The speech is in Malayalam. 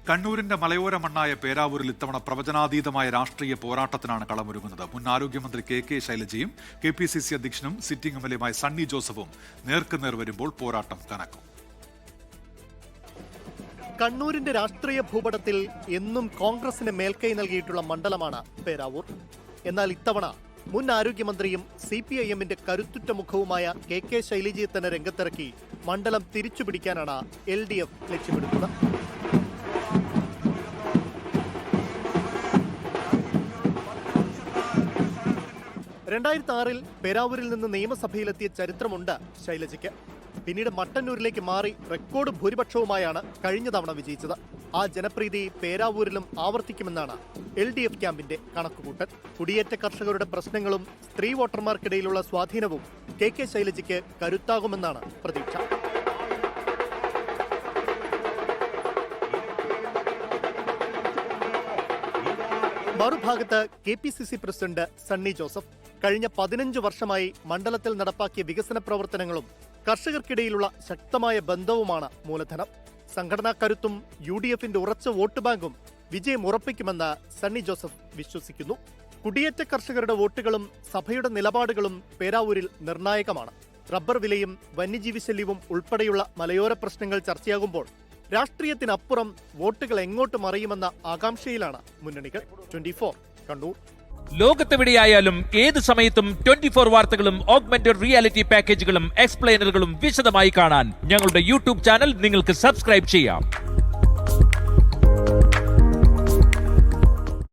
കണ്ണൂരിന്റെ മലയോര മണ്ണായ പേരാവൂരിൽ ഇത്തവണ പ്രവചനാതീതമായ രാഷ്ട്രീയ പോരാട്ടത്തിനാണ് കളമൊരുങ്ങുന്നത്. മുൻ ആരോഗ്യമന്ത്രി കെ ശൈലജയും KPCC അധ്യക്ഷനും സിറ്റിംഗ് MLA സണ്ണി ജോസഫും നേർക്കുനേർ വരുമ്പോൾ പോരാട്ടം കനക്കും. കണ്ണൂരിന്റെ രാഷ്ട്രീയ ഭൂപടത്തിൽ എന്നും കോൺഗ്രസിന് മേൽക്കൈ നൽകിയിട്ടുള്ള മണ്ഡലമാണ് പേരാവൂർ. എന്നാൽ ഇത്തവണ മുൻ ആരോഗ്യമന്ത്രിയും CPIMന്റെ കരുത്തുറ്റ മുഖവുമായ കെ ശൈലജയെ തന്നെ രംഗത്തിറക്കി മണ്ഡലം തിരിച്ചുപിടിക്കാനാണ് LDF ലക്ഷ്യമിടുന്നത്. ൽ പേരാവൂരിൽ നിന്ന് നിയമസഭയിലെത്തിയ ചരിത്രമുണ്ട് ശൈലജയ്ക്ക്. പിന്നീട് മട്ടന്നൂരിലേക്ക് മാറി റെക്കോർഡ് ഭൂരിപക്ഷവുമായാണ് കഴിഞ്ഞ തവണ വിജയിച്ചത്. ആ ജനപ്രീതി പേരാവൂരിലും ആവർത്തിക്കുമെന്നാണ് LDF ക്യാമ്പിന്റെ കണക്കുകൂട്ടൽ. കുടിയേറ്റ കർഷകരുടെ പ്രശ്നങ്ങളും സ്ത്രീ വോട്ടർമാർക്കിടയിലുള്ള സ്വാധീനവും കെ ശൈലജയ്ക്ക് കരുത്താകുമെന്നാണ് പ്രതീക്ഷ. മറുഭാഗത്ത് KPCC പ്രസിഡന്റ് സണ്ണി ജോസഫ് കഴിഞ്ഞ 15 വർഷമായി മണ്ഡലത്തിൽ നടപ്പാക്കിയ വികസന പ്രവർത്തനങ്ങളും കർഷകർക്കിടയിലുള്ള ശക്തമായ ബന്ധവുമാണ് മൂലധനം. സംഘടനാ കരുത്തും UDFന്റെ ഉറച്ച വോട്ട് ബാങ്കും വിജയം ഉറപ്പിക്കുമെന്ന് സണ്ണി ജോസഫ് വിശ്വസിക്കുന്നു. കുടിയേറ്റ കർഷകരുടെ വോട്ടുകളും സഭയുടെ നിലപാടുകളും പേരാവൂരിൽ നിർണായകമാണ്. റബ്ബർ വിലയും വന്യജീവി ശല്യവും ഉൾപ്പെടെയുള്ള മലയോര പ്രശ്നങ്ങൾ ചർച്ചയാകുമ്പോൾ രാഷ്ട്രീയത്തിനപ്പുറം വോട്ടുകൾ എങ്ങോട്ട് മറിയുമെന്ന ആകാംക്ഷയിലാണ് മുന്നണികൾ. 24 കണ്ണൂർ. ലോകത്തെവിടെയായാലും ഏത് സമയത്തും 24 വാർത്തകളും ഓഗ്മെന്റഡ് റിയാലിറ്റി പാക്കേജുകളും എക്സ്പ്ലെയിനറുകളും വിശദമായി കാണാൻ ഞങ്ങളുടെ YouTube ചാനൽ നിങ്ങൾക്ക് സബ്സ്ക്രൈബ് ചെയ്യാം.